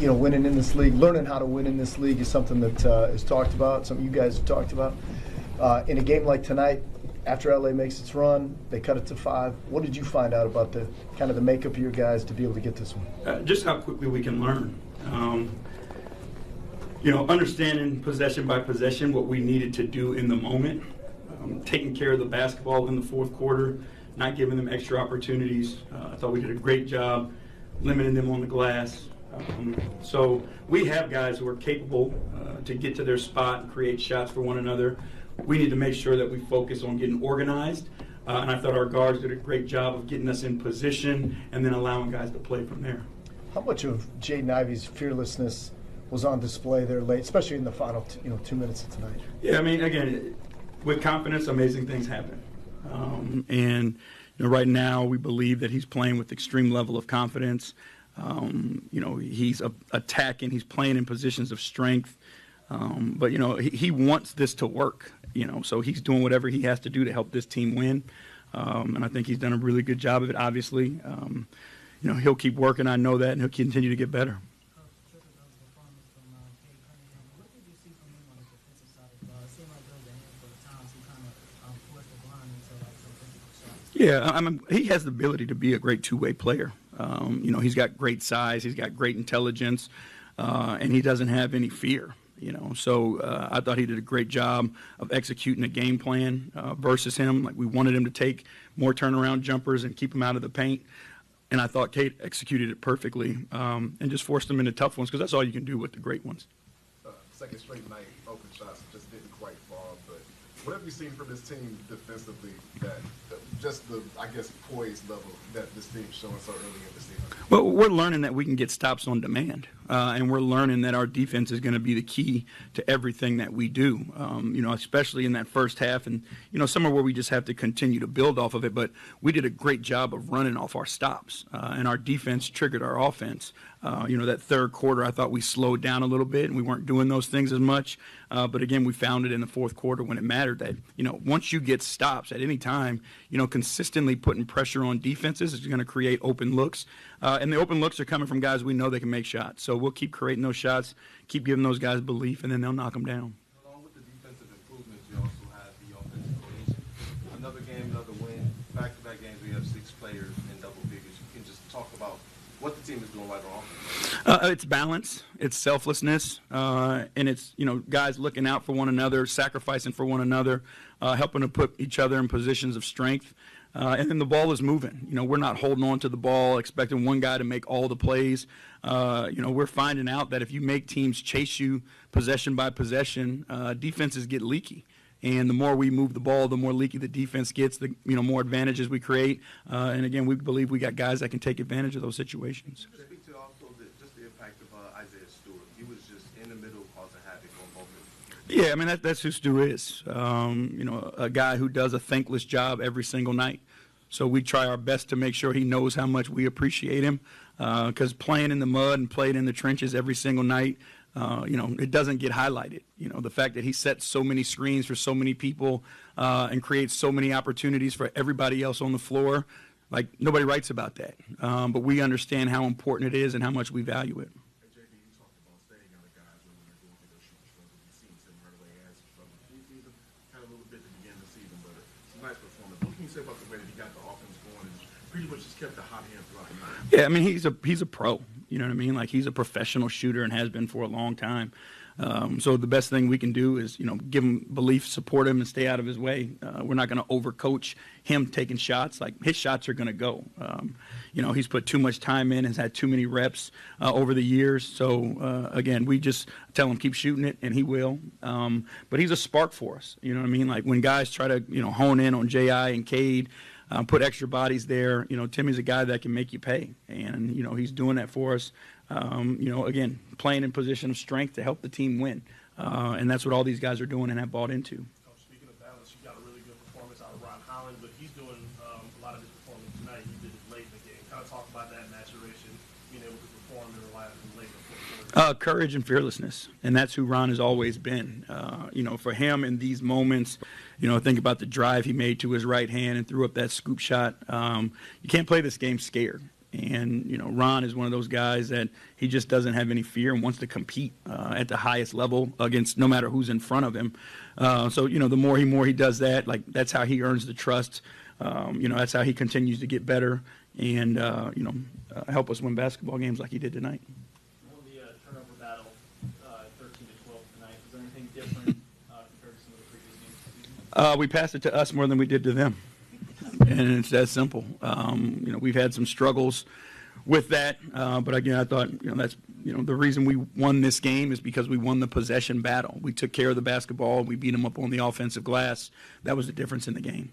winning in this league, learning how to win in this league is something that is talked about, something you guys have talked about. In a game like tonight, after LA makes its run, they cut it to 5. What did you find out about the kind of the makeup of your guys to be able to get this one? Just how quickly we can learn. Understanding possession by possession what we needed to do in the moment, taking care of the basketball in the fourth quarter, not giving them extra opportunities. I thought we did a great job limiting them on the glass. So we have guys who are capable to get to their spot and create shots for one another. We need to make sure that we focus on getting organized. And I thought our guards did a great job of getting us in position and then allowing guys to play from there. How much of Jaden Ivey's fearlessness was on display there late, especially in the final 2 minutes of tonight? Yeah, I mean, again, with confidence, amazing things happen. Right now we believe that he's playing with extreme level of confidence. He's attacking, he's playing in positions of strength. But he wants this to work, so he's doing whatever he has to do to help this team win. And I think he's done a really good job of it, obviously. He'll keep working, I know that, and he'll continue to get better. Yeah, he has the ability to be a great two-way player. He's got great size, he's got great intelligence, and he doesn't have any fear. So I thought he did a great job of executing a game plan versus him. Like, we wanted him to take more turnaround jumpers and keep him out of the paint. And I thought Kate executed it perfectly and just forced him into tough ones because that's all you can do with the great ones. Second straight night, open shots just didn't quite fall. But what have you seen from this team defensively that just the, poise level that this team's showing so early in the season? Well, we're learning that we can get stops on demand, and we're learning that our defense is going to be the key to everything that we do, especially in that first half. And, somewhere where we just have to continue to build off of it. But we did a great job of running off our stops, and our defense triggered our offense. That third quarter, I thought we slowed down a little bit, and we weren't doing those things as much. But, again, we found it in the fourth quarter when it mattered that, once you get stops at any time, consistently putting pressure on defenses is going to create open looks. And the open looks are coming from guys we know they can make shots. So we'll keep creating those shots, keep giving those guys belief, and then they'll knock them down. Along with the defensive improvements, you also have the offensive cohesion. Another game, another win. Back-to-back games, we have 6 players in double figures. You can just talk about what the team is doing right on offense. It's balance, it's selflessness, and it's, guys looking out for one another, sacrificing for one another, helping to put each other in positions of strength. And then the ball is moving. We're not holding on to the ball, expecting one guy to make all the plays. We're finding out that if you make teams chase you possession by possession, defenses get leaky. And the more we move the ball, the more leaky the defense gets, the more advantages we create. And, again, we believe we got guys that can take advantage of those situations. Speak to also just the impact of Isaiah Stewart. He was just in the middle causing havoc on both of them. Yeah, I mean, that's who Stu is. A guy who does a thankless job every single night. So we try our best to make sure he knows how much we appreciate him because playing in the mud and playing in the trenches every single night, it doesn't get highlighted. The fact that he sets so many screens for so many people and creates so many opportunities for everybody else on the floor, like nobody writes about that. But we understand how important it is and how much we value it. About the way that he got the offense going and pretty much just kept the hot hand throughout the night. Yeah, I mean, he's a pro. You know what I mean? Like, he's a professional shooter and has been for a long time. So the best thing we can do is, give him belief, support him, and stay out of his way. We're not going to overcoach him taking shots. Like, his shots are going to go. He's put too much time in, has had too many reps over the years. So, again, we just tell him keep shooting it, and he will. But he's a spark for us. You know what I mean? Like, when guys try to, hone in on J.I. and Cade, put extra bodies there, Timmy's a guy that can make you pay. And, he's doing that for us. Again, playing in position of strength to help the team win. And that's what all these guys are doing and have bought into. Speaking of balance, you got a really good performance out of Holland, but he's doing a lot of his performance tonight. He did it late in the game. Kind of talk about that maturation, being able to perform and rely on him late in the fourth quarter. Courage and fearlessness, and that's who Ron has always been. For him in these moments, think about the drive he made to his right hand and threw up that scoop shot. You can't play this game scared. And, Ron is one of those guys that he just doesn't have any fear and wants to compete at the highest level against no matter who's in front of him. So, the more he does that, that's how he earns the trust. That's how he continues to get better and, help us win basketball games like he did tonight. On the turnover battle, 13-12 tonight, is there anything different compared to some of the previous games this season? We passed it to us more than we did to them. And it's that simple. We've had some struggles with that, but again, I thought that's the reason we won this game is because we won the possession battle. We took care of the basketball. We beat them up on the offensive glass. That was the difference in the game.